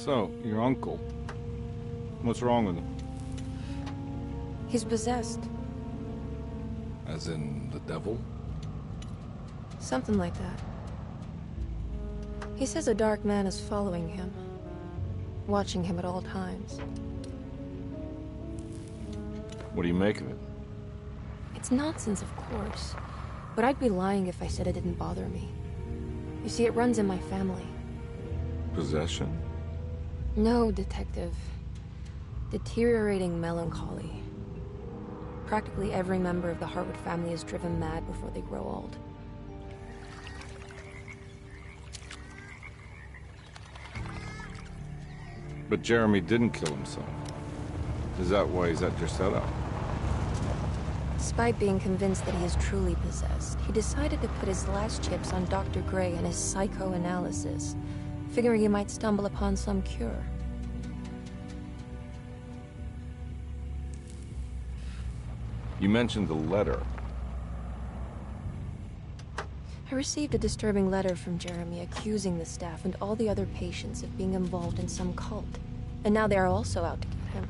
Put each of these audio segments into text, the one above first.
So, your uncle. What's wrong with him? He's possessed. As in the devil? Something like that. He says a dark man is following him, watching him at all times. What do you make of it? It's nonsense, of course, but I'd be lying if I said it didn't bother me. You see, it runs in my family. Possession? No, Detective. Deteriorating melancholy. Practically every member of the Hartwood family is driven mad before they grow old. But Jeremy didn't kill himself. Is that why he's at your setup? Despite being convinced that he is truly possessed, he decided to put his last chips on Dr. Gray and his psychoanalysis, figuring he might stumble upon some cure. You mentioned the letter. I received a disturbing letter from Jeremy accusing the staff and all the other patients of being involved in some cult. And now they are also out to get him.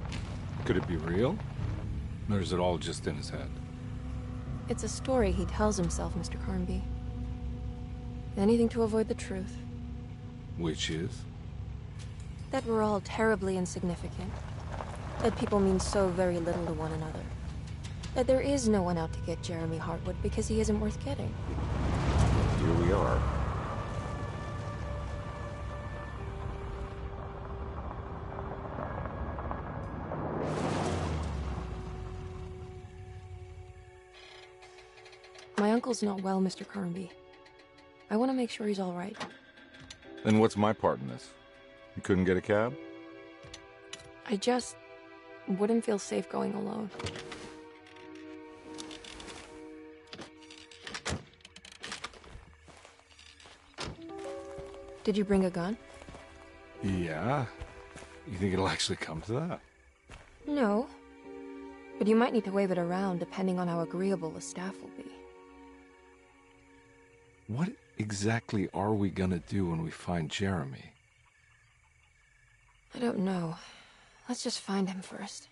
Could it be real? Or is it all just in his head? It's a story he tells himself, Mr. Carnby. Anything to avoid the truth. Which is? That we're all terribly insignificant. That people mean so very little to one another. That there is no one out to get Jeremy Hartwood because he isn't worth getting. Here we are. My uncle's not well, Mr. Carnby. I want to make sure he's all right. Then what's my part in this? You couldn't get a cab? I just wouldn't feel safe going alone. Did you bring a gun? Yeah. You think it'll actually come to that? No. But you might need to wave it around depending on how agreeable the staff will be. What exactly are we gonna do when we find Jeremy? I don't know. Let's just find him first.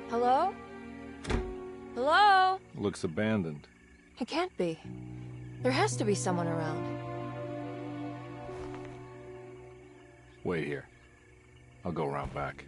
Hello? Hello? Looks abandoned. It can't be. There has to be someone around. Wait here. I'll go around back.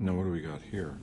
Now what do we got here?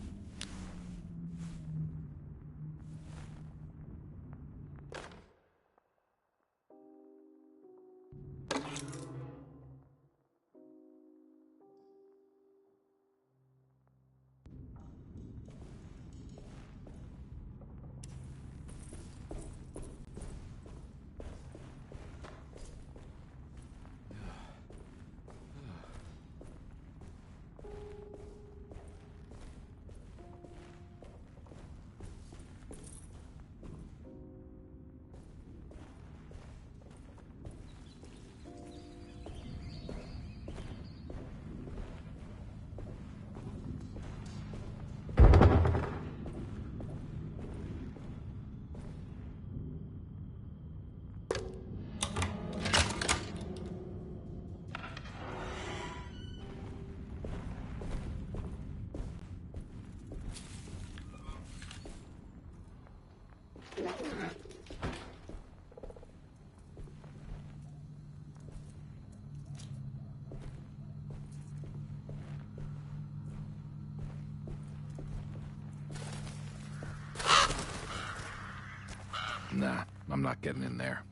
Nah, I'm not getting in there.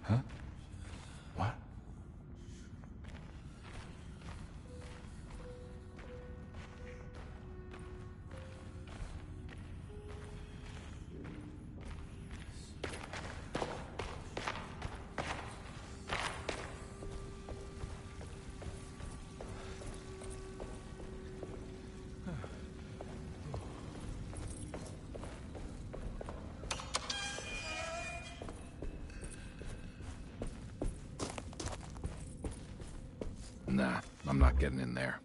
Huh? What? Nah, I'm not getting in there.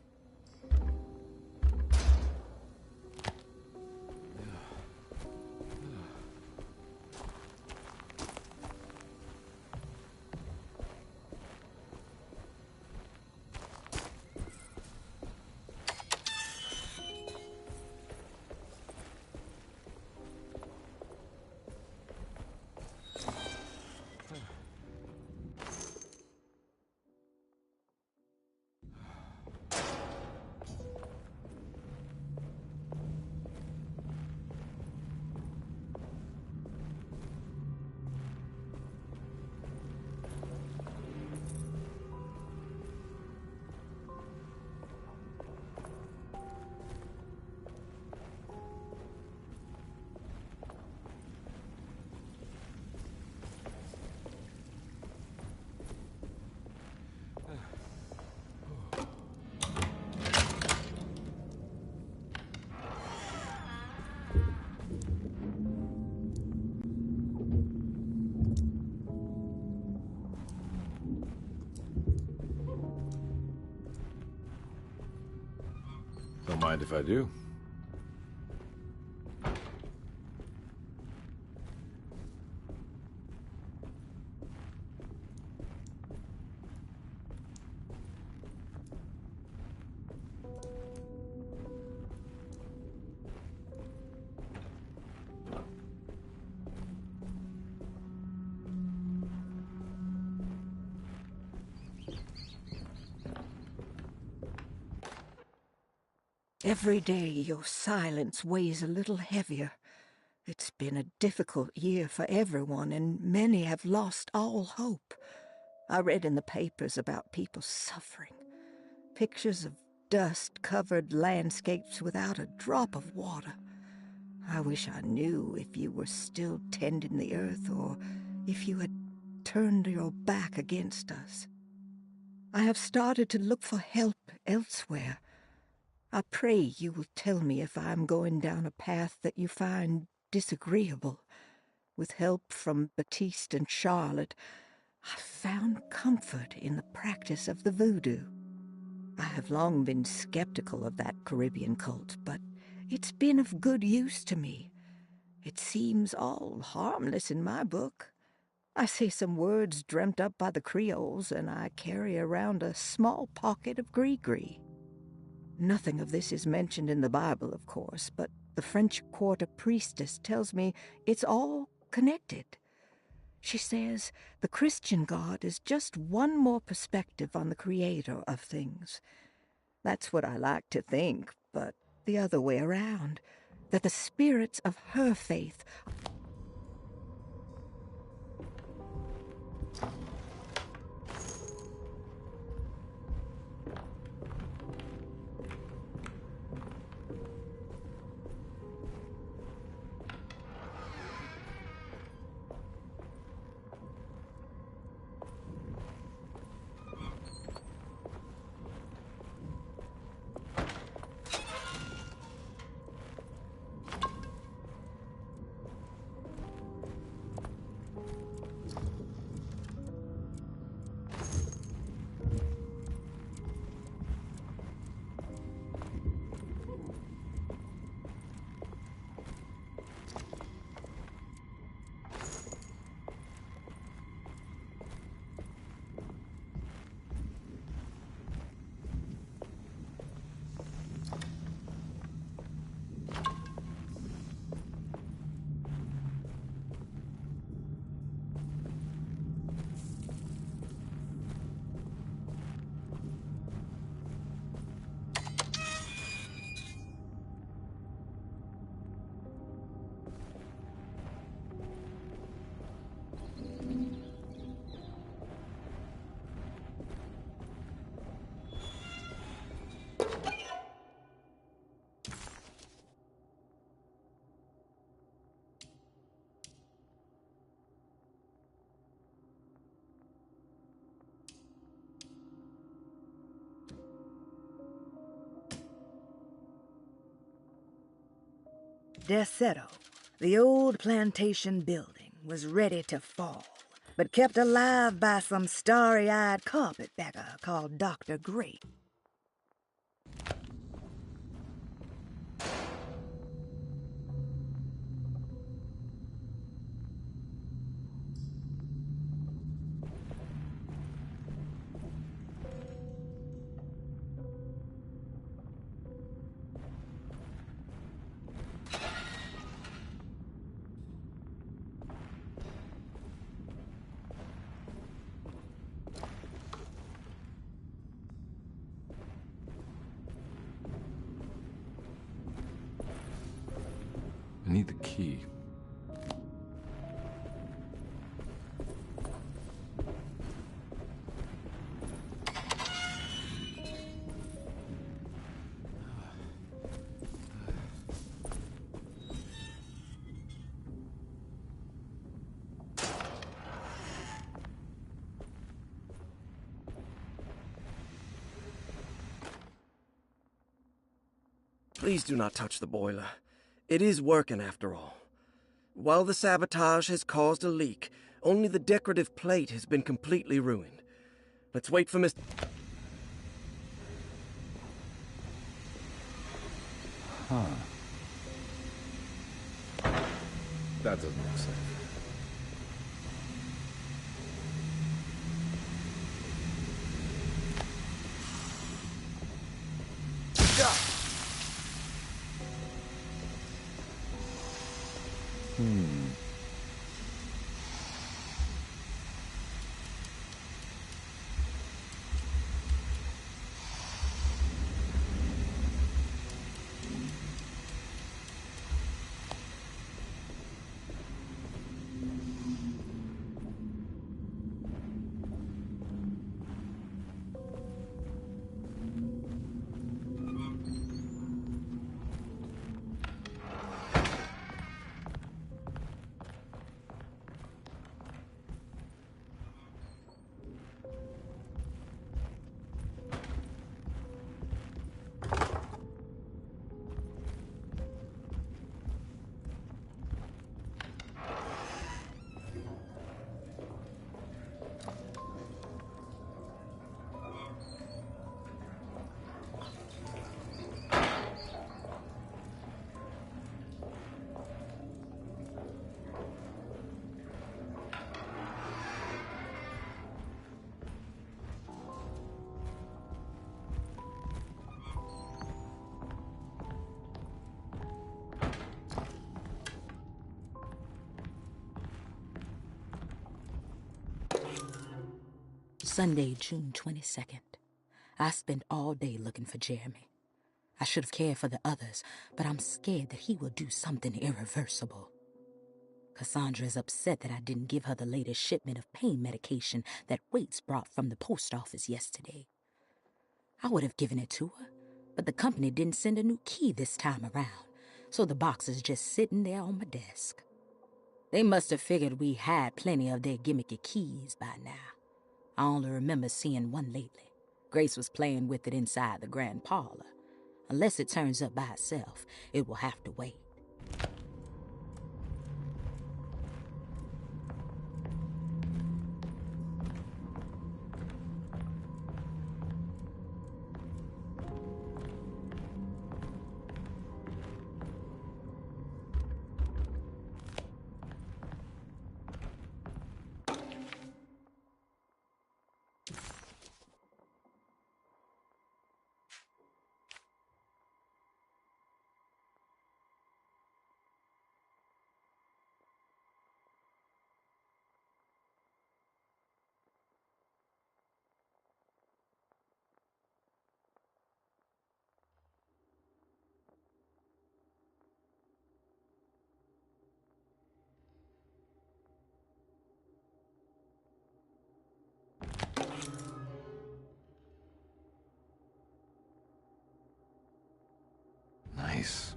Don't mind if I do. Every day your silence weighs a little heavier. It's been a difficult year for everyone, and many have lost all hope. I read in the papers about people suffering. Pictures of dust-covered landscapes without a drop of water. I wish I knew if you were still tending the earth or if you had turned your back against us. I have started to look for help elsewhere. I pray you will tell me if I am going down a path that you find disagreeable. With help from Baptiste and Charlotte, I found comfort in the practice of the voodoo. I have long been skeptical of that Caribbean cult, but it's been of good use to me. It seems all harmless in my book. I say some words dreamt up by the Creoles, and I carry around a small pocket of gree-gree. Nothing of this is mentioned in the Bible, of course, but the French Quarter priestess tells me it's all connected. She says the Christian God is just one more perspective on the creator of things. That's what I like to think, but the other way around, that the spirits of her faith Deseto, the old plantation building, was ready to fall, but kept alive by some starry-eyed carpetbagger called Dr. Great. I need the key. Please do not touch the boiler. It is working after all. While the sabotage has caused a leak, only the decorative plate has been completely ruined. Let's wait for Mr. Huh. That doesn't make sense. Sunday, June 22nd. I spent all day looking for Jeremy. I should have cared for the others, but I'm scared that he will do something irreversible. Cassandra is upset that I didn't give her the latest shipment of pain medication that Waits brought from the post office yesterday. I would have given it to her, but the company didn't send a new key this time around, so the box is just sitting there on my desk. They must have figured we had plenty of their gimmicky keys by now. I only remember seeing one lately. Grace was playing with it inside the grand parlor. Unless it turns up by itself, it will have to wait. Nice.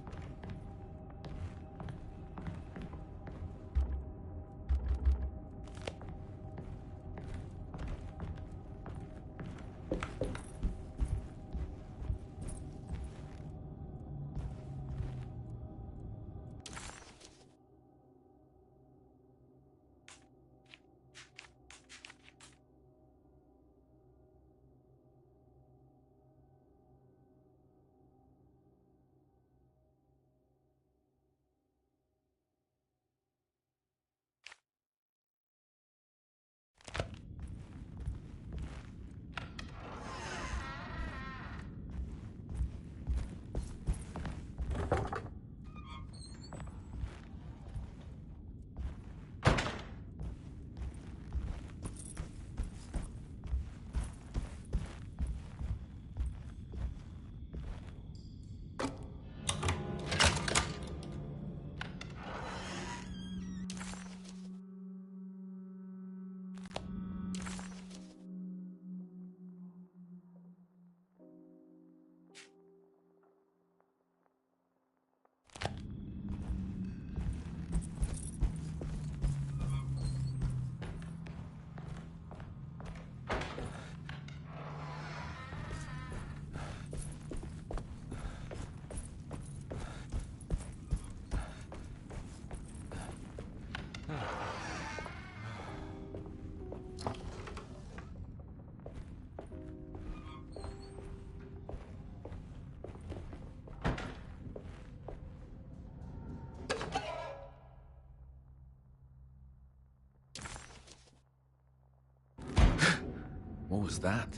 What was that?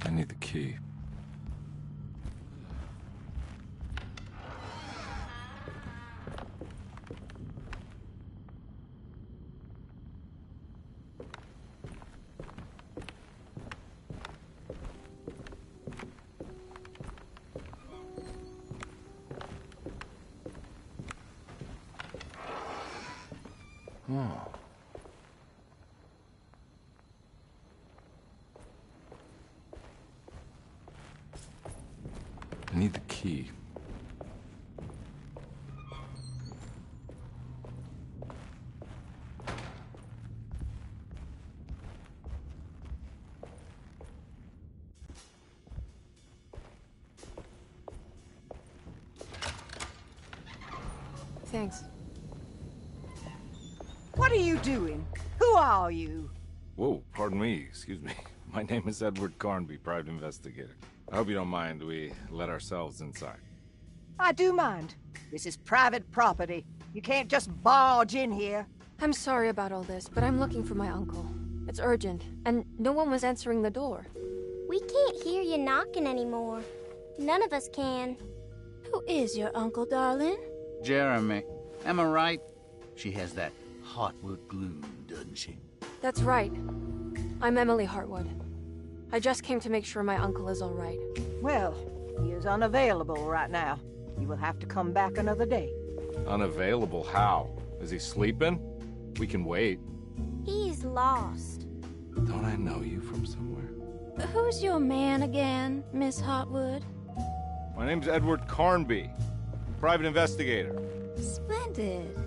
I need the key. Oh. I need the key. Thanks. What are you doing? Who are you? Whoa, pardon me, excuse me. My name is Edward Carnby, private investigator. I hope you don't mind we let ourselves inside. I do mind. This is private property. You can't just barge in here. I'm sorry about all this, but I'm looking for my uncle. It's urgent, and no one was answering the door. We can't hear you knocking anymore. None of us can. Who is your uncle, darling? Jeremy. Am I right? She has that Heartwood gloom, doesn't she? That's right. I'm Emily Hartwood. I just came to make sure my uncle is all right. Well, he is unavailable right now. You will have to come back another day. Unavailable how? Is he sleeping? We can wait. He's lost. Don't I know you from somewhere? Who's your man again, Miss Hartwood? My name's Edward Carnby, private investigator. Splendid.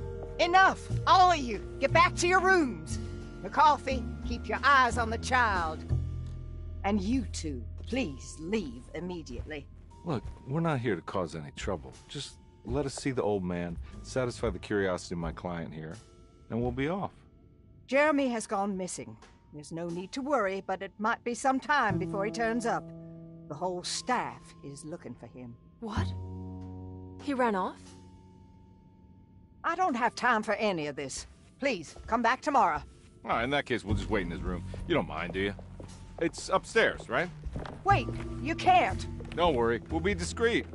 Enough! All of you! Get back to your rooms! McCarthy, keep your eyes on the child. And you two, please leave immediately. Look, we're not here to cause any trouble. Just let us see the old man, satisfy the curiosity of my client here, and we'll be off. Jeremy has gone missing. There's no need to worry, but it might be some time before he turns up. The whole staff is looking for him. What? He ran off? I don't have time for any of this. Please, come back tomorrow. All right, in that case, we'll just wait in his room. You don't mind, do you? It's upstairs, right? Wait, you can't. Don't worry, we'll be discreet.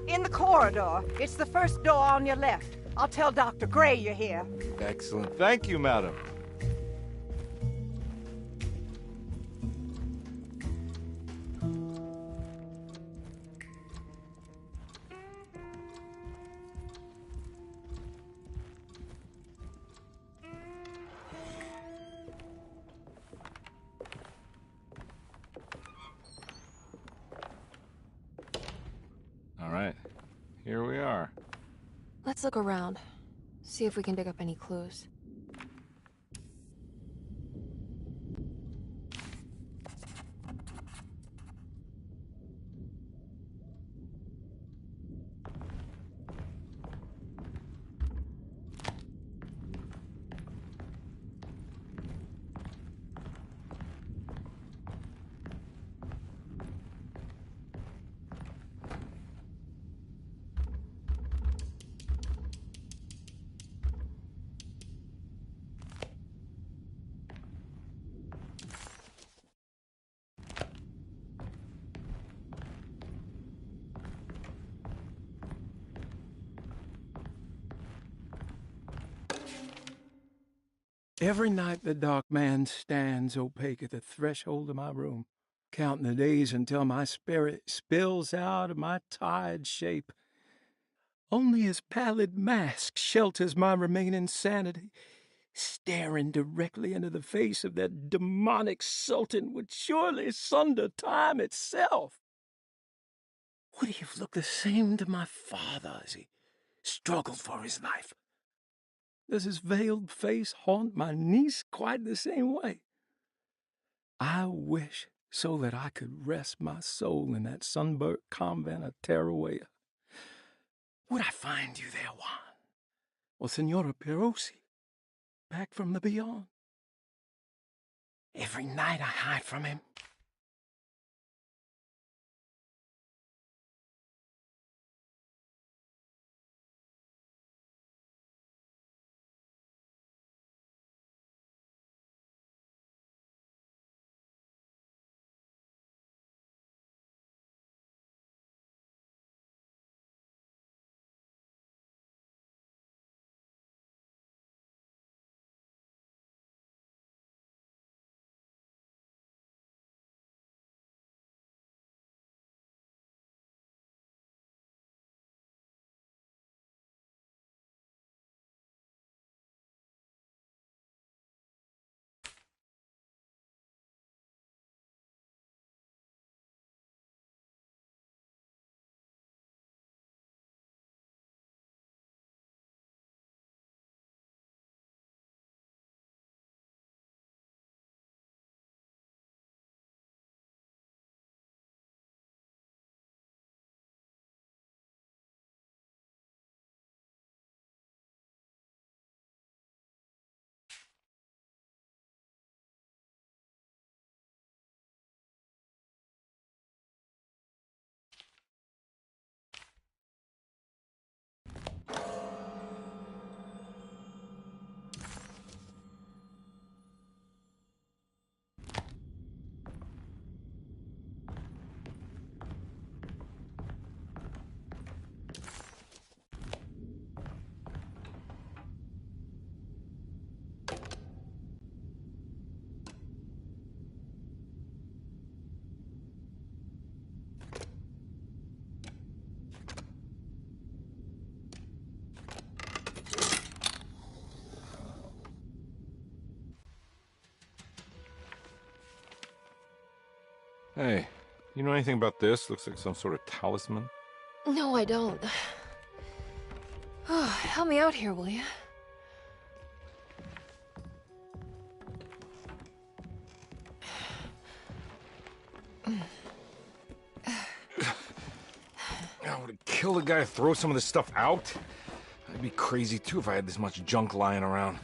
In the corridor. It's the first door on your left. I'll tell Dr. Gray you're here. Excellent. Thank you, madam. All right, here we are. Let's look around. See if we can dig up any clues. Every night the dark man stands opaque at the threshold of my room, counting the days until my spirit spills out of my tired shape. Only his pallid mask shelters my remaining sanity, staring directly into the face of that demonic sultan would surely sunder time itself. Would he have looked the same to my father as he struggled for his life? Does his veiled face haunt my niece quite the same way? I wish so that I could rest my soul in that sunburnt convent of Tarawea. Would I find you there, Juan? Or Senora Perosi, back from the beyond? Every night I hide from him. Hey, you know anything about this? Looks like some sort of talisman. No, I don't. Oh, help me out here, will you? I would it kill the guy to throw some of this stuff out? I'd be crazy too if I had this much junk lying around.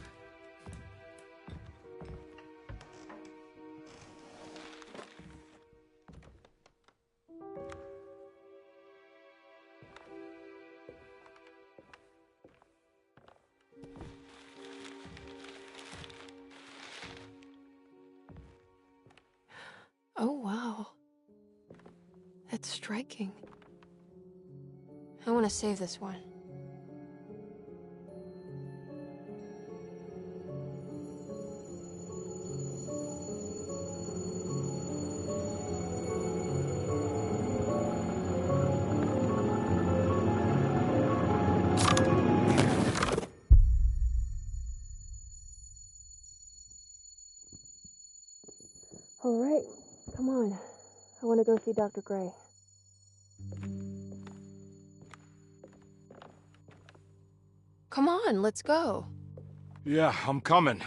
Oh, wow. That's striking. I want to save this one. All right, come on. I want to go see Dr. Gray. Come on, let's go. Yeah, I'm coming.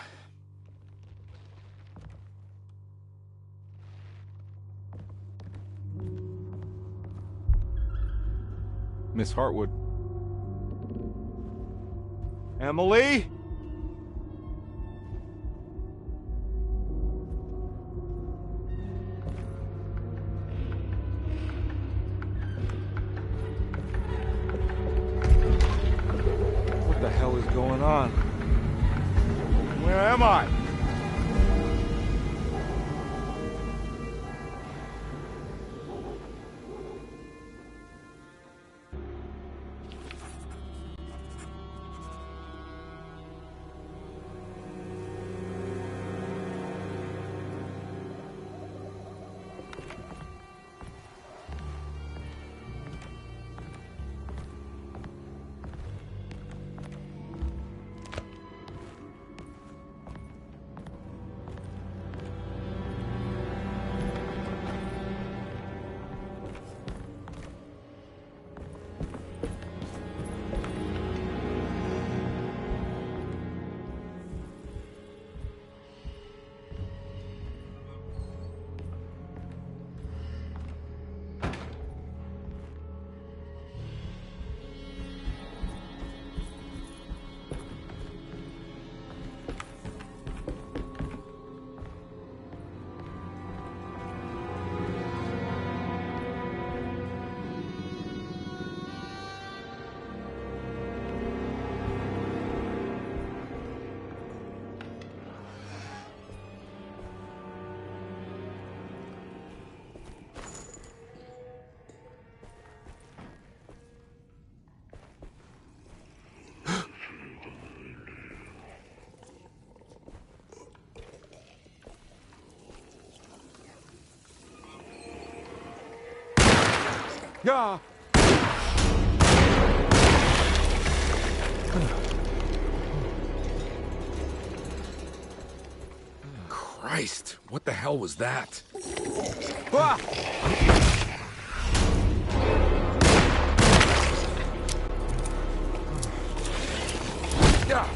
Miss Hartwood. Emily? What the hell is going on? Where am I? Yeah. Christ, what the hell was that? Ah! Yeah.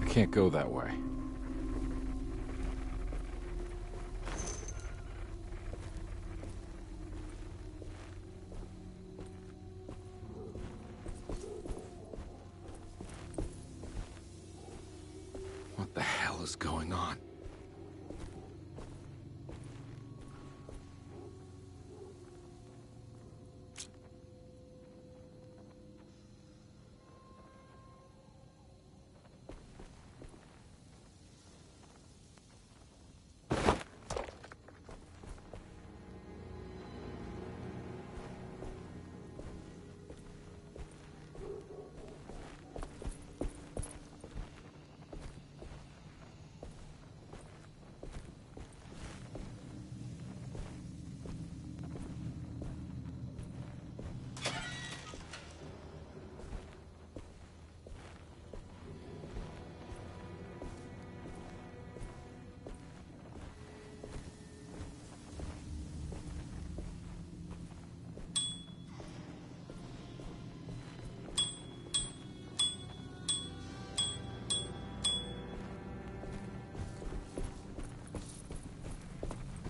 I can't go that way. is going on?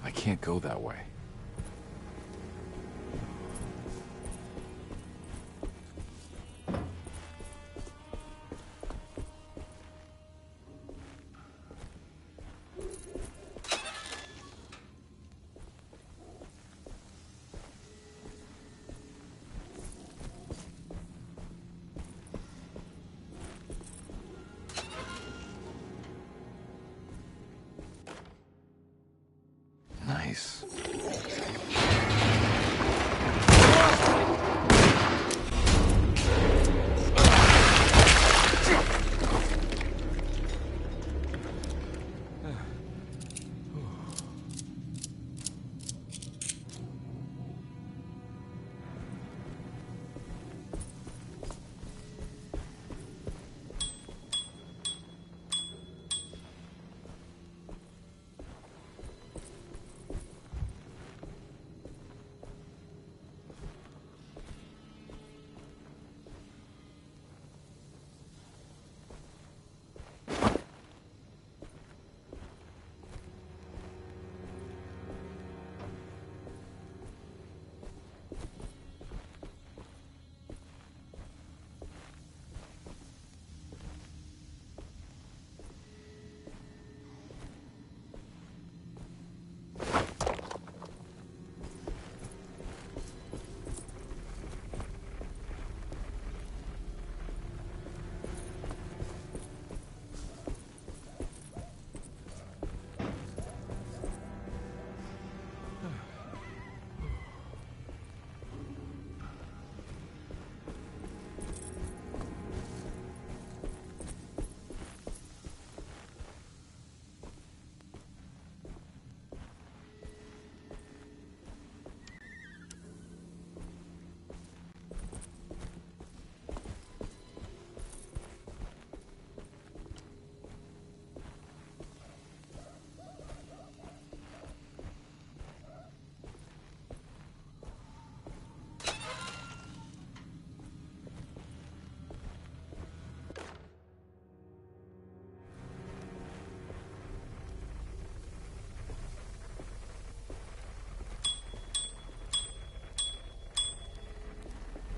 I can't go that way. Nice.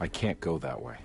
I can't go that way.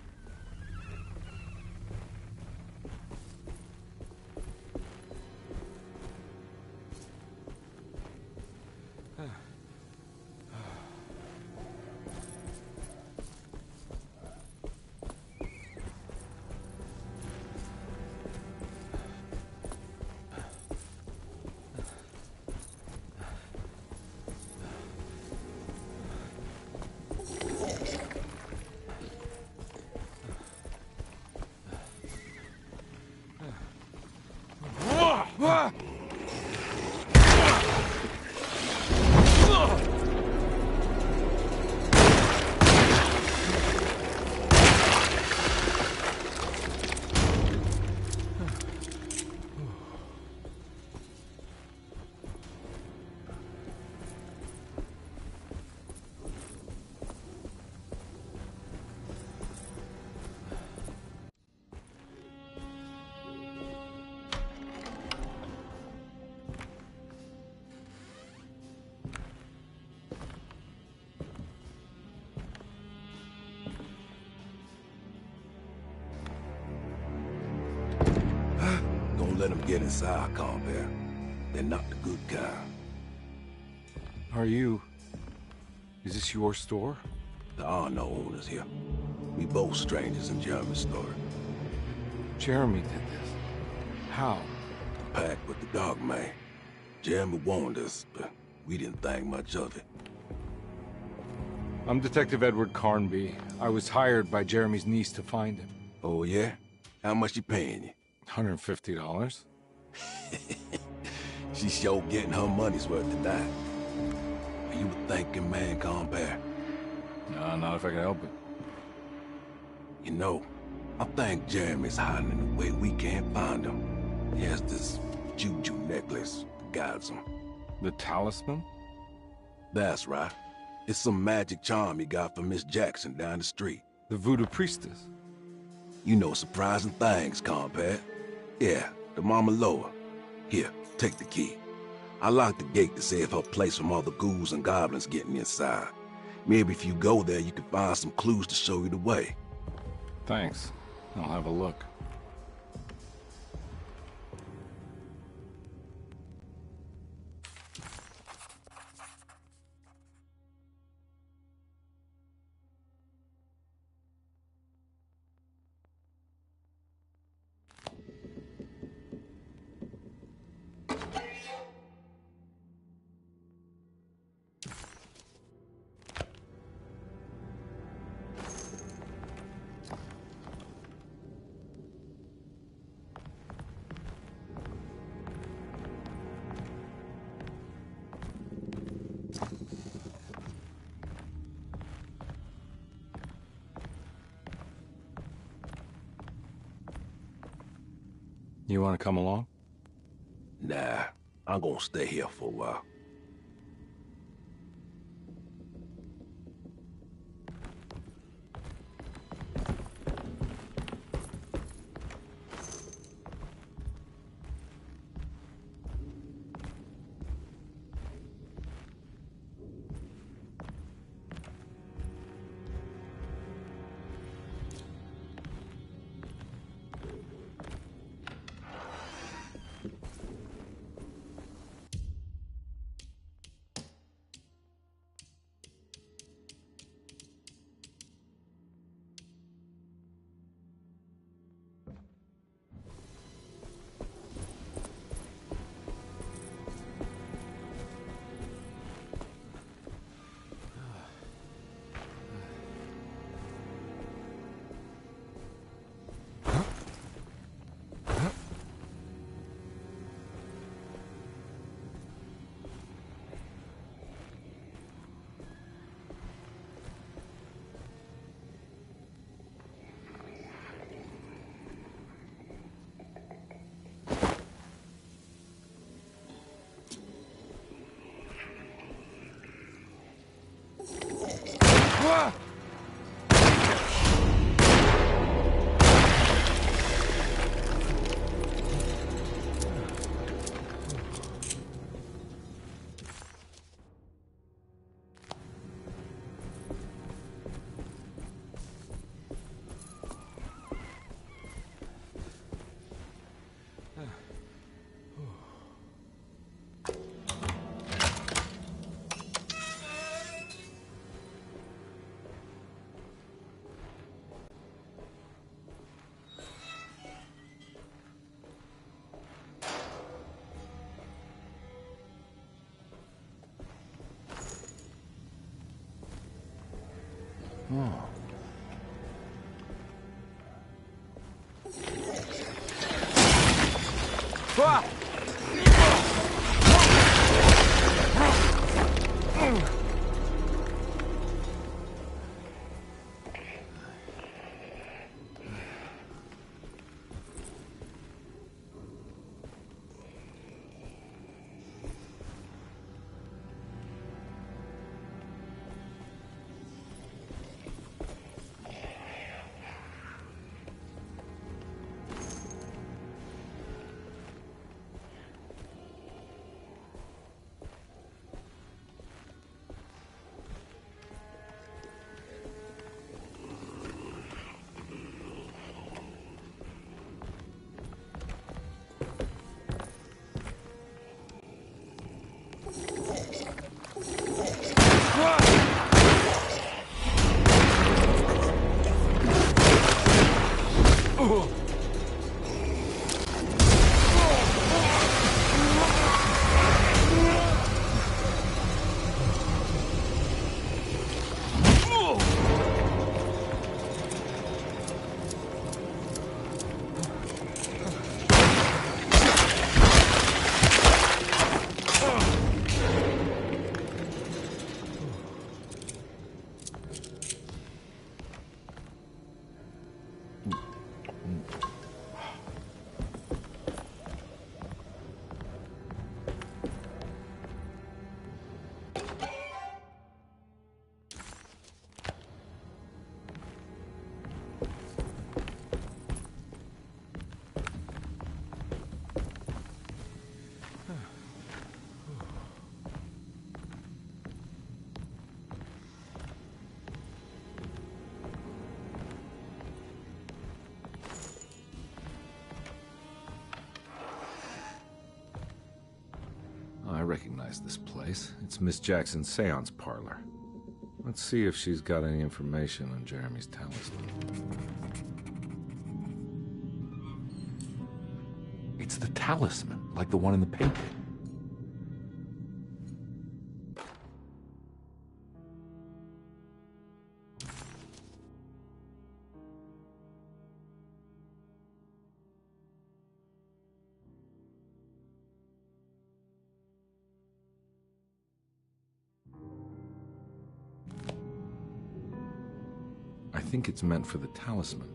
get inside, compare. They're not the good kind. Are you... Is this your store? There are no owners here. We both strangers in Jeremy's story. Jeremy did this. How? Pact with the Dog Man. Jeremy warned us, but we didn't think much of it. I'm Detective Edward Carnby. I was hired by Jeremy's niece to find him. Oh, yeah? How much she paying you? $150. She's sure getting her money's worth tonight. Are you a thinking man, compare? No, not if I can help it. You know, I think Jeremy's hiding in a way we can't find him. He has this juju necklace that guides him. The talisman? That's right. It's some magic charm he got from Miss Jackson down the street. The voodoo priestess? You know surprising things, compare. Yeah, the Mama Loa. Here, take the key. I locked the gate to save her place from all the ghouls and goblins getting inside. Maybe if you go there, you can find some clues to show you the way. Thanks. I'll have a look. You want to come along? Nah, I'm gonna stay here for a while. Oh. Ah! recognize this place. It's Miss Jackson's seance parlor. Let's see if she's got any information on Jeremy's talisman. It's the talisman, like the one in the painting. I think it's meant for the talisman.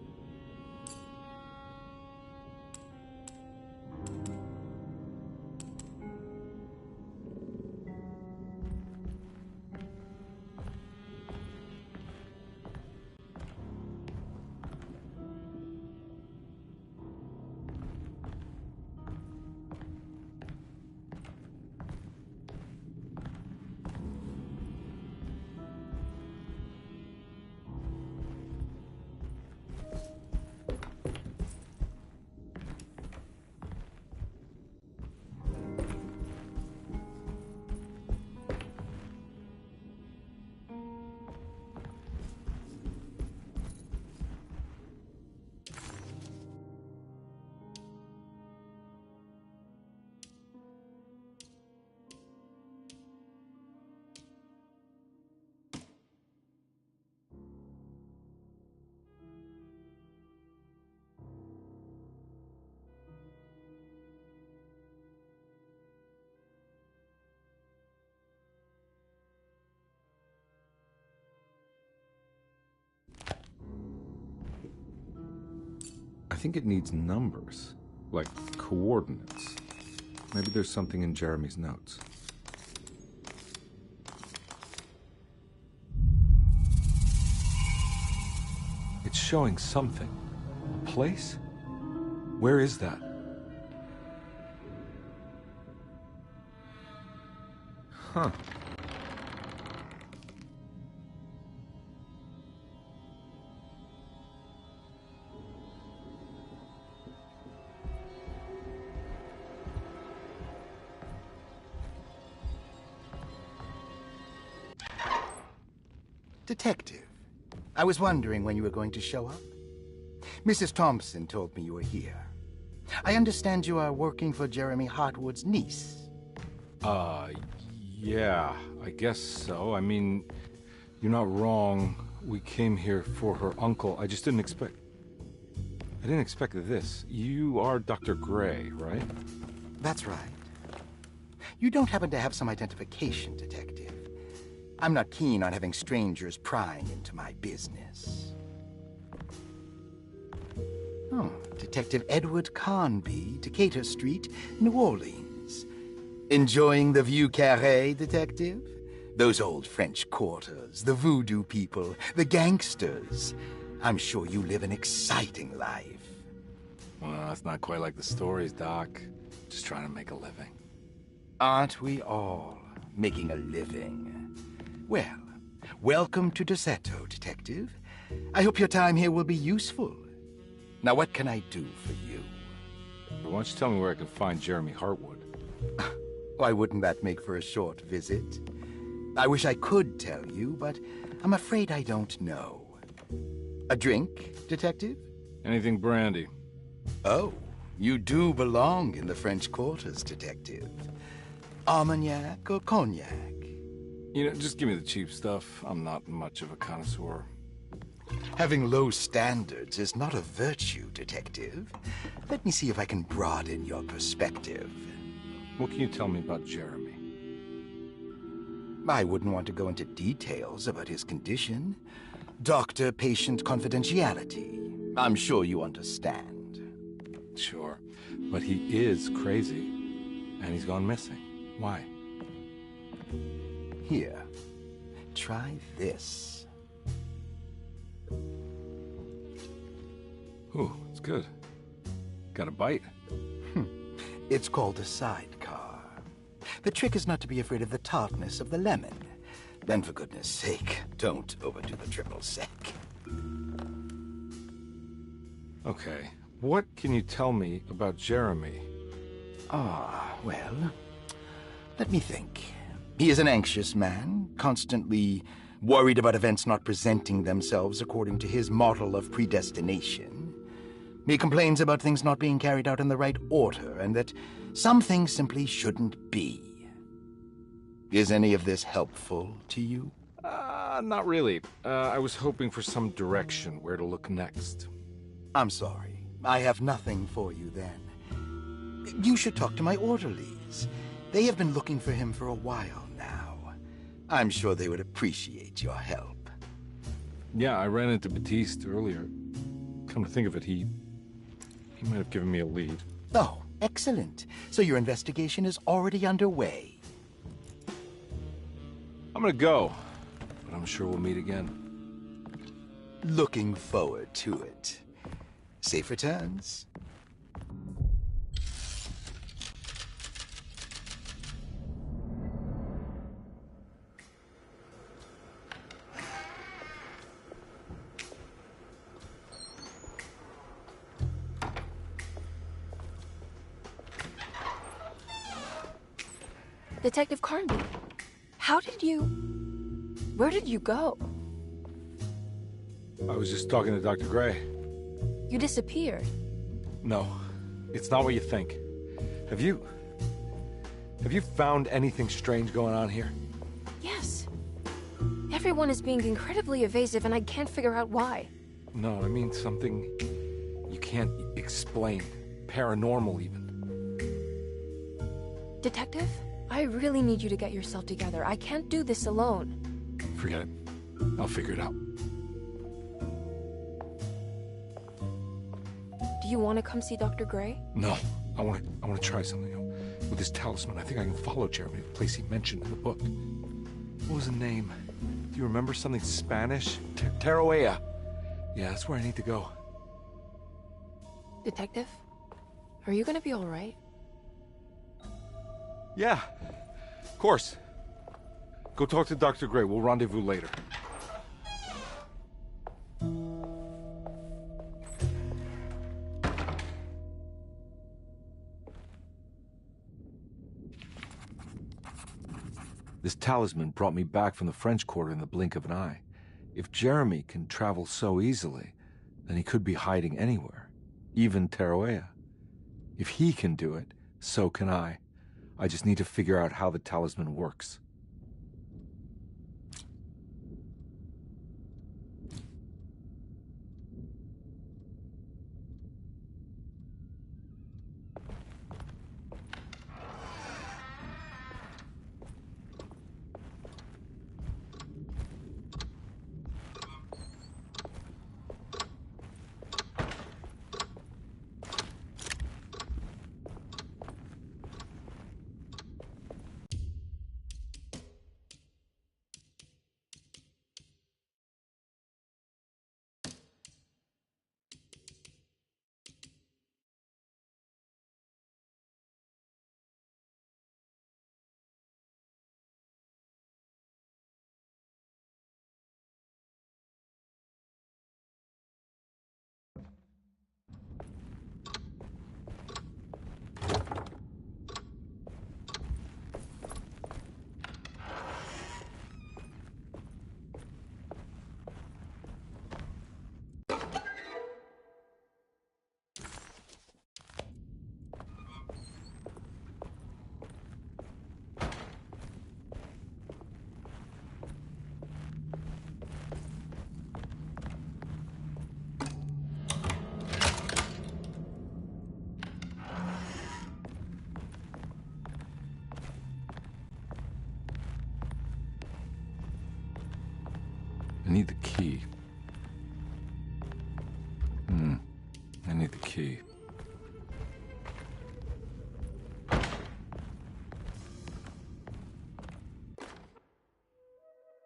I think it needs numbers, like coordinates. Maybe there's something in Jeremy's notes. It's showing something. A place? Where is that? Huh. Detective, I was wondering when you were going to show up. Mrs. Thompson told me you were here. I understand you are working for Jeremy Hartwood's niece. Yeah, I guess so. I mean, you're not wrong. We came here for her uncle. I just didn't expect... I didn't expect this. You are Dr. Gray, right? That's right. You don't happen to have some identification, Detective. I'm not keen on having strangers prying into my business. Oh, Detective Edward Carnby, Decatur Street, New Orleans. Enjoying the Vieux Carré, Detective? Those old French quarters, the voodoo people, the gangsters. I'm sure you live an exciting life. Well, that's not quite like the stories, Doc. Just trying to make a living. Aren't we all making a living? Well, welcome to Deseto, Detective. I hope your time here will be useful. Now, what can I do for you? Why don't you tell me where I can find Jeremy Hartwood? Why wouldn't that make for a short visit? I wish I could tell you, but I'm afraid I don't know. A drink, Detective? Anything brandy. Oh, you do belong in the French quarters, Detective. Armagnac or cognac? You know, just give me the cheap stuff. I'm not much of a connoisseur. Having low standards is not a virtue, Detective. Let me see if I can broaden your perspective. What can you tell me about Jeremy? I wouldn't want to go into details about his condition. Doctor-patient confidentiality. I'm sure you understand. Sure, but he is crazy, and he's gone missing. Why? Here, try this. Ooh, it's good. Got a bite? It's called a sidecar. The trick is not to be afraid of the tartness of the lemon. Then, for goodness sake, don't overdo the triple sec. Okay, what can you tell me about Jeremy? Well, Let me think. He is an anxious man, constantly worried about events not presenting themselves according to his model of predestination. He complains about things not being carried out in the right order, and that some things simply shouldn't be. Is any of this helpful to you? Not really. I was hoping for some direction where to look next. I'm sorry. I have nothing for you then. You should talk to my orderlies. They have been looking for him for a while now. I'm sure they would appreciate your help. Yeah, I ran into Batiste earlier. Come to think of it, he might have given me a lead. Oh, excellent. So your investigation is already underway. I'm gonna go, but I'm sure we'll meet again. Looking forward to it. Safe returns. Detective Carnby, where did you go? I was just talking to Dr. Gray. You disappeared. No, it's not what you think. Have you found anything strange going on here? Yes. Everyone is being incredibly evasive and I can't figure out why. No, I mean something you can't explain. Paranormal, even. Detective, I really need you to get yourself together. I can't do this alone. Forget it. I'll figure it out. Do you want to come see Dr. Gray? No, I want to try something. With this talisman, I think I can follow Jeremy to the place he mentioned in the book. What was the name? Do you remember something Spanish? Tarawea. Yeah, that's where I need to go. Detective, are you gonna be all right? Yeah, of course. Go talk to Dr. Gray. We'll rendezvous later. This talisman brought me back from the French Quarter in the blink of an eye. If Jeremy can travel so easily, then he could be hiding anywhere, even Tarawea. If he can do it, so can I. I just need to figure out how the talisman works. I need the key. I need the key.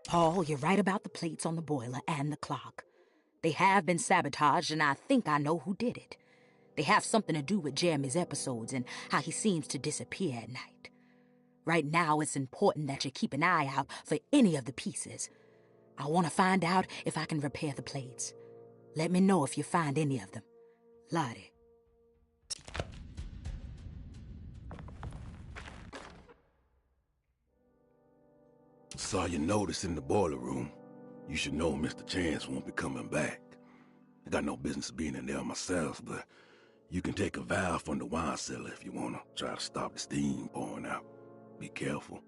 Paul, you're right about the plates on the boiler and the clock. They have been sabotaged, and I think I know who did it. They have something to do with Jeremy's episodes and how he seems to disappear at night. Right now, it's important that you keep an eye out for any of the pieces. I want to find out if I can repair the plates. Let me know if you find any of them. Lottie. Saw your notice in the boiler room. You should know Mr. Chance won't be coming back. I got no business being in there myself, but you can take a valve from the wine cellar if you wanna try to stop the steam pouring out. Be careful.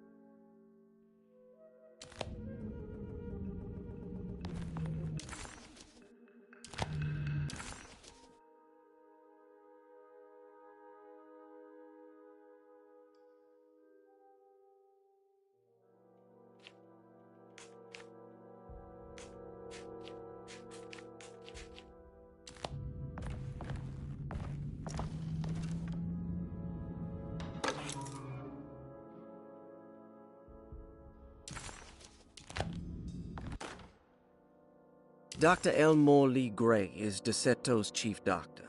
Dr. Elmore Lee Gray is DeSeto's chief doctor.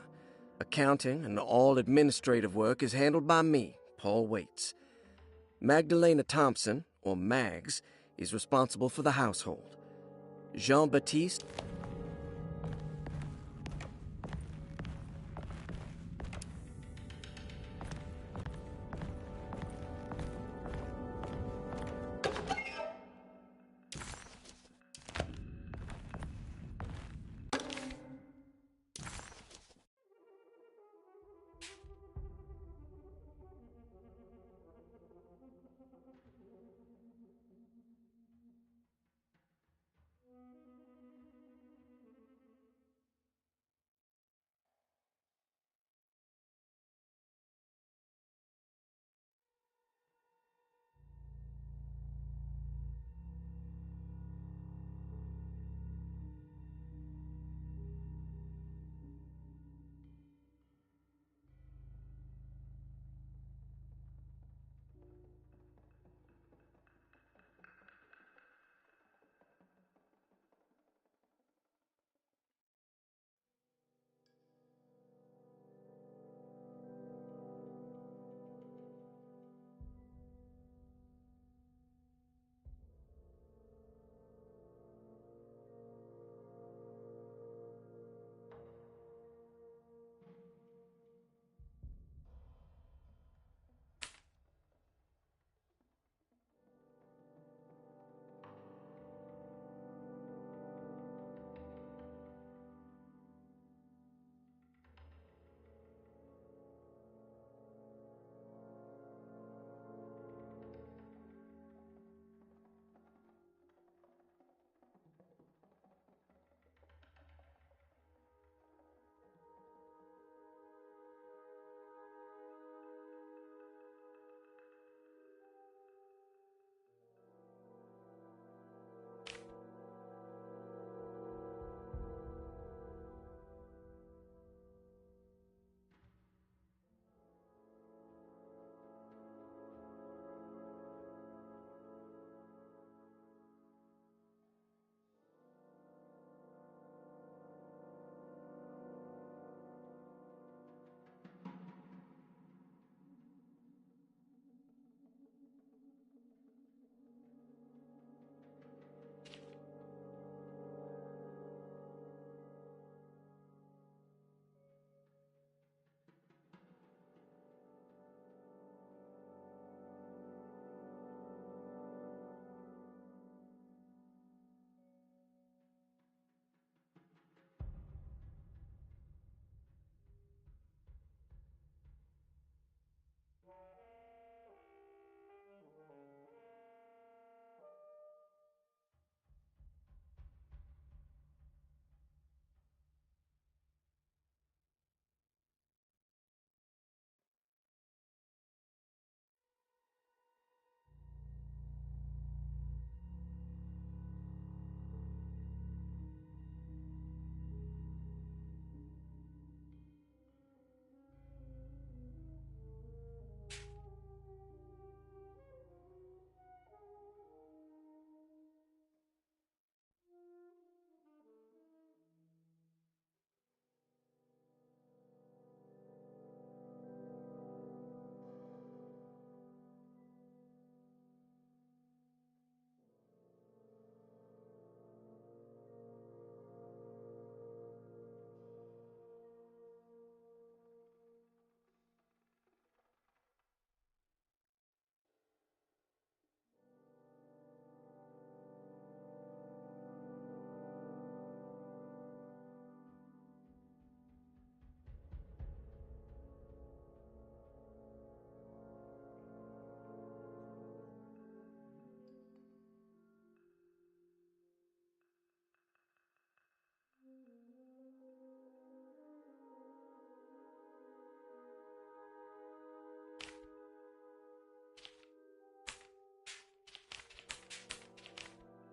Accounting and all administrative work is handled by me, Paul Waits. Magdalena Thompson, or Mags, is responsible for the household. Jean-Baptiste...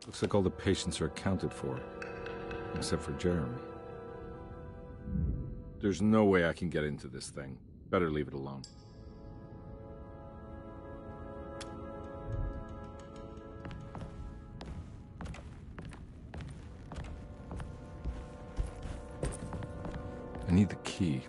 Looks like all the patients are accounted for, except for Jeremy. There's no way I can get into this thing. Better leave it alone. I need the key.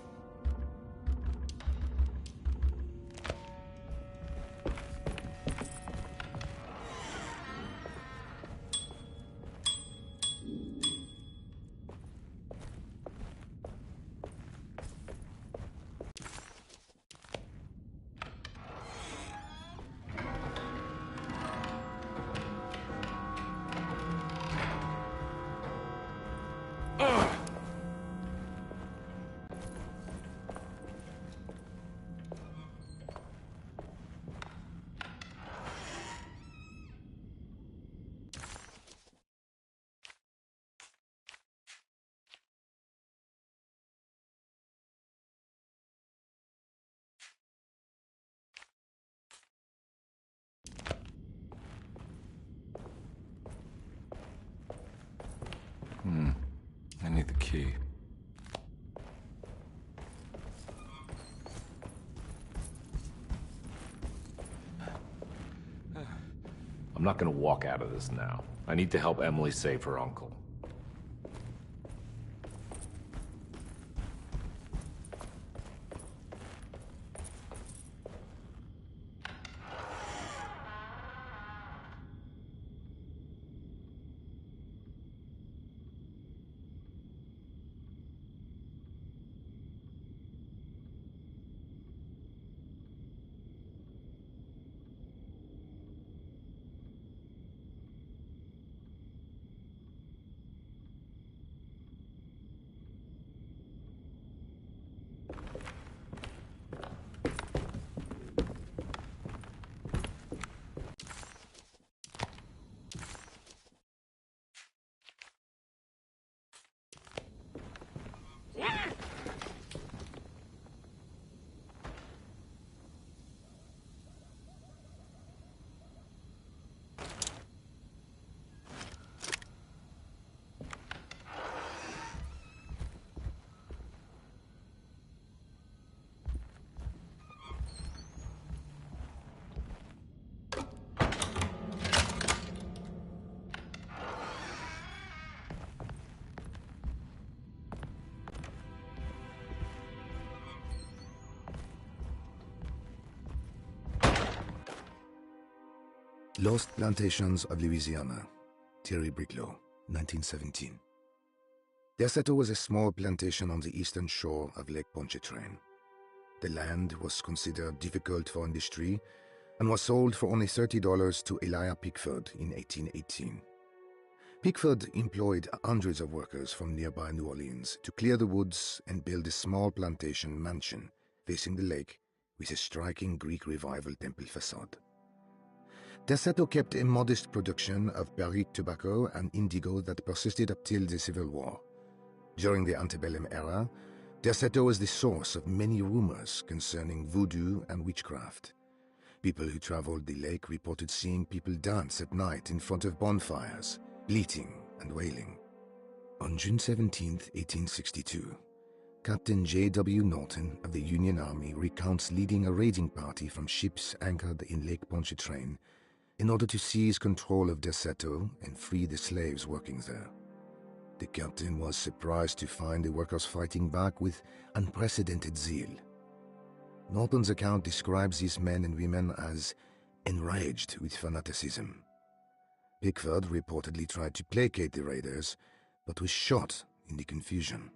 I need the key. I'm not gonna walk out of this now. I need to help Emily save her uncle. Lost Plantations of Louisiana, Thierry Briclot, 1917. Derceto was a small plantation on the eastern shore of Lake Pontchartrain. The land was considered difficult for industry and was sold for only $30 to Elijah Pickford in 1818. Pickford employed hundreds of workers from nearby New Orleans to clear the woods and build a small plantation mansion facing the lake with a striking Greek Revival temple facade. Derceto kept a modest production of barrique tobacco and indigo that persisted up till the Civil War. During the antebellum era, Derceto was the source of many rumors concerning voodoo and witchcraft. People who traveled the lake reported seeing people dance at night in front of bonfires, bleating and wailing. On June 17, 1862, Captain J.W. Norton of the Union Army recounts leading a raiding party from ships anchored in Lake Pontchartrain in order to seize control of Derceto and free the slaves working there. The captain was surprised to find the workers fighting back with unprecedented zeal. Norton's account describes these men and women as enraged with fanaticism. Pickford reportedly tried to placate the raiders, but was shot in the confusion.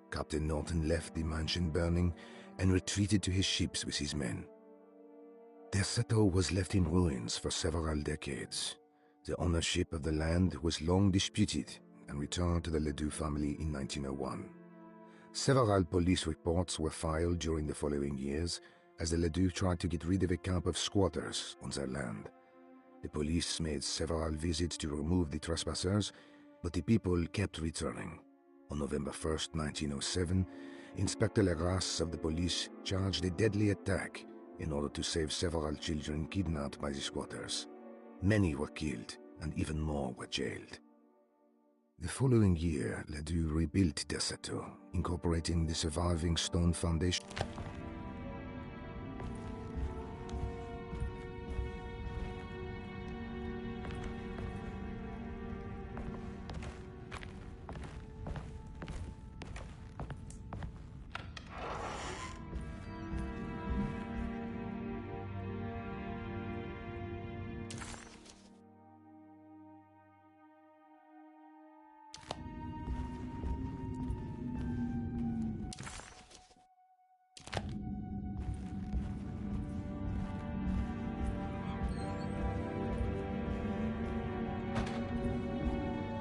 Captain Norton left the mansion burning and retreated to his ships with his men. Derceto was left in ruins for several decades. The ownership of the land was long disputed and returned to the Ledoux family in 1901. Several police reports were filed during the following years as the Ledoux tried to get rid of a camp of squatters on their land. The police made several visits to remove the trespassers, but the people kept returning. On November 1st, 1907, Inspector Legrasse of the police charged a deadly attack in order to save several children kidnapped by the squatters. Many were killed, and even more were jailed. The following year, Ledoux rebuilt Derceto, incorporating the surviving stone foundation.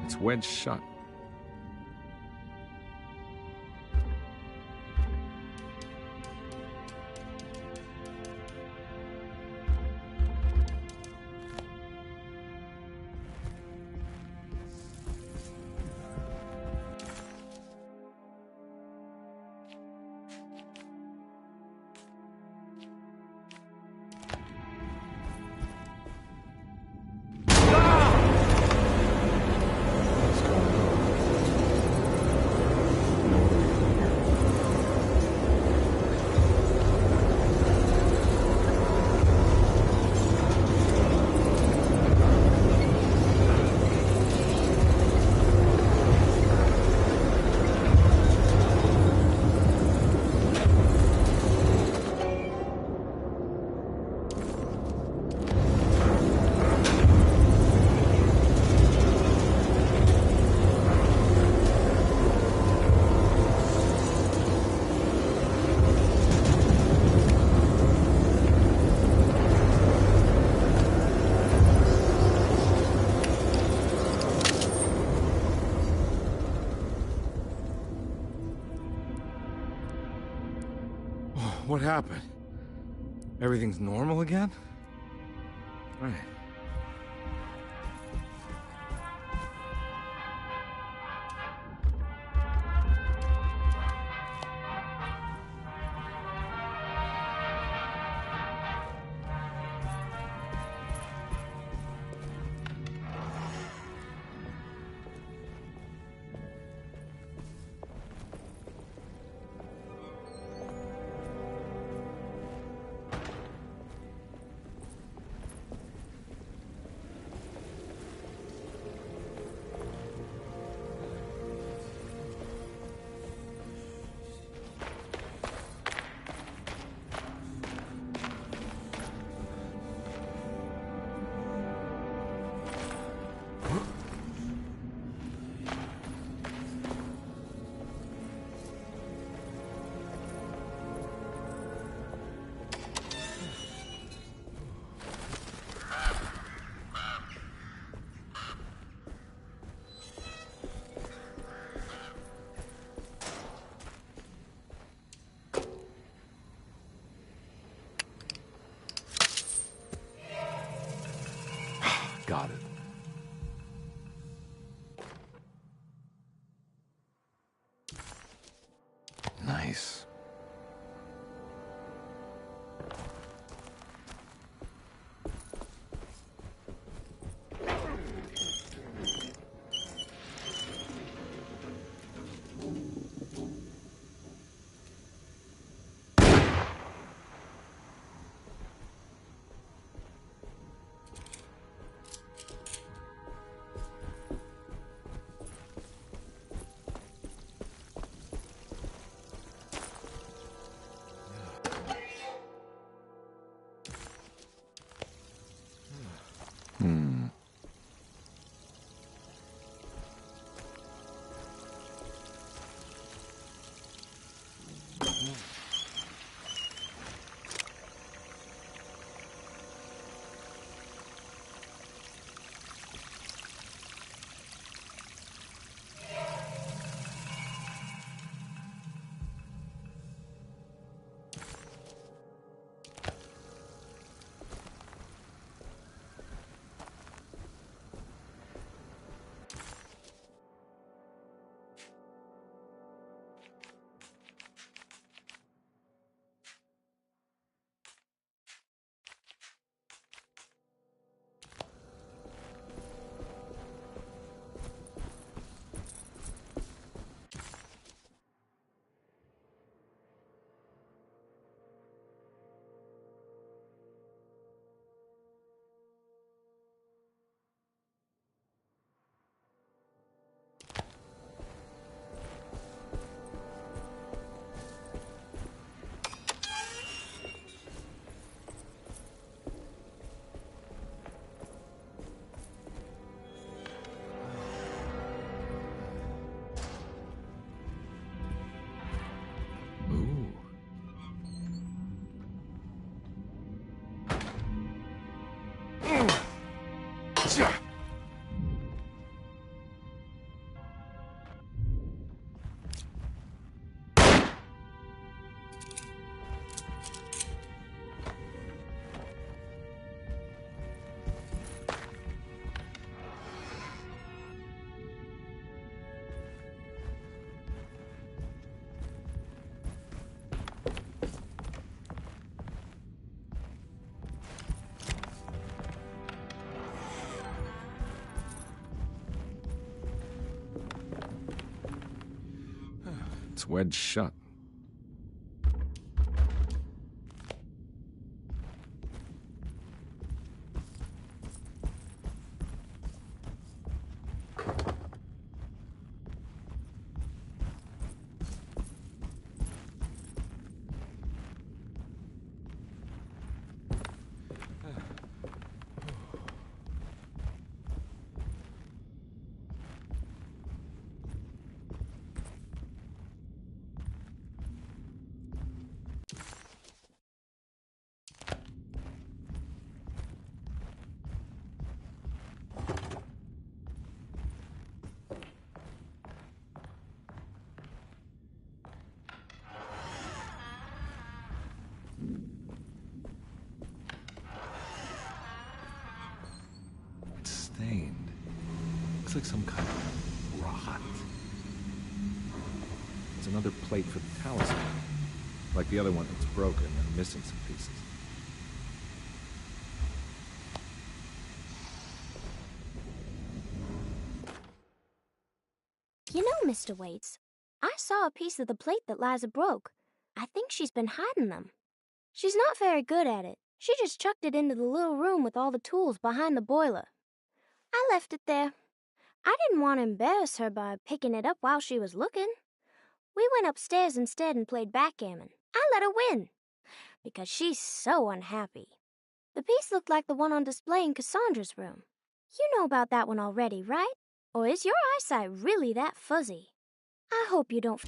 It's wedged shut. What happened? Everything's normal again? Right. Got it. Nice. It's wedged shut. It's stained. Looks like some kind of rot. It's another plate for the talisman. Like the other one that's broken and missing some pieces. You know, Mr. Waits, I saw a piece of the plate that Liza broke. I think she's been hiding them. She's not very good at it. She just chucked it into the little room with all the tools behind the boiler. I left it there. I didn't want to embarrass her by picking it up while she was looking. We went upstairs instead and played backgammon. I let her win, because she's so unhappy. The piece looked like the one on display in Cassandra's room. You know about that one already, right? Or is your eyesight really that fuzzy? I hope you don't...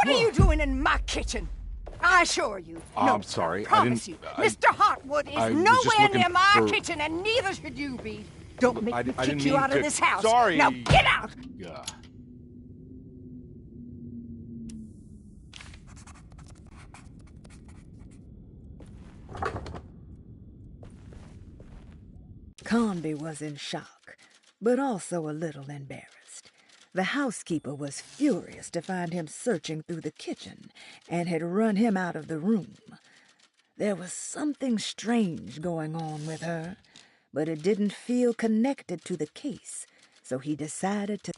What are you doing in my kitchen? I assure you. No, I'm sorry. I promise you. Mr. Hotwood is nowhere near my kitchen, and neither should you be. Don't make me kick you out of this house. Sorry. Now get out! Yeah. Conby was in shock, but also a little embarrassed. The housekeeper was furious to find him searching through the kitchen and had run him out of the room. There was something strange going on with her, but it didn't feel connected to the case, so he decided to...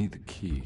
need the key.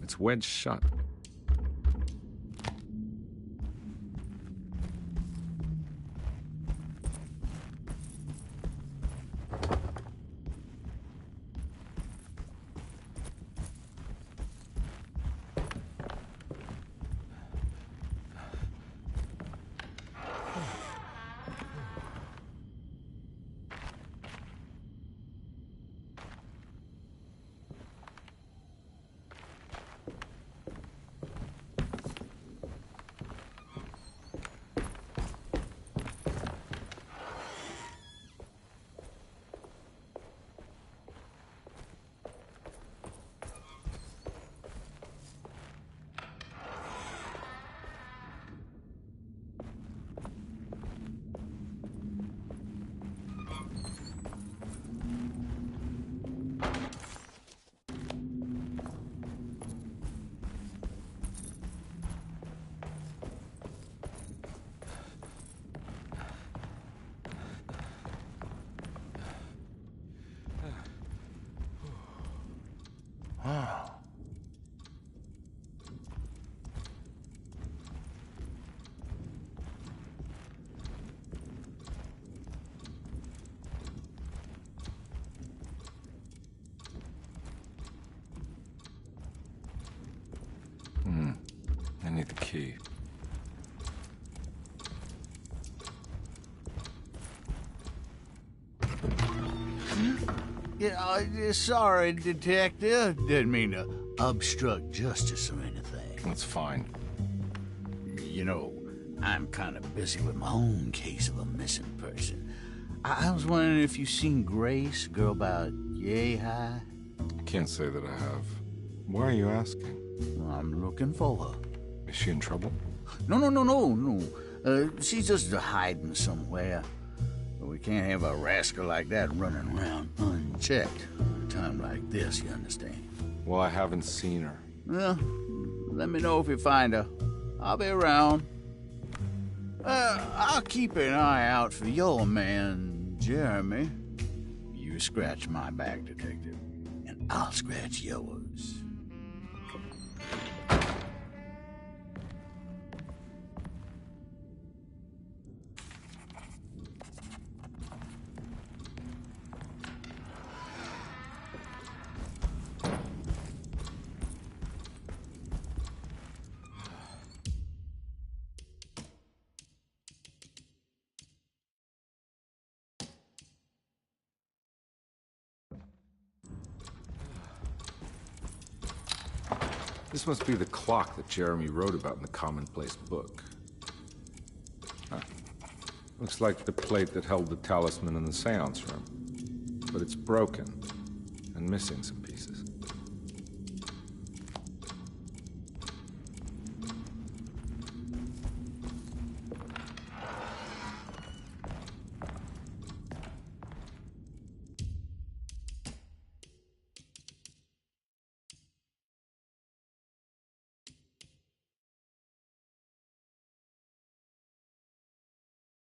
It's wedged shut. I need the key. Yeah, sorry, Detective. Didn't mean to obstruct justice or anything. That's fine. You know, I'm kind of busy with my own case of a missing person. I was wondering if you've seen Grace, a girl about yay high? Can't say that I have. Why are you asking? I'm looking for her. Is she in trouble? No. She's just hiding somewhere. We can't have a rascal like that running around unchecked at a time like this, you understand? Well, I haven't seen her. Well, let me know if you find her. I'll be around. I'll keep an eye out for your man, Jeremy. You scratch my back, Detective, and I'll scratch yours. This must be the clock that Jeremy wrote about in the Commonplace book. Huh. Looks like the plate that held the talisman in the seance room. But it's broken and missing some pieces.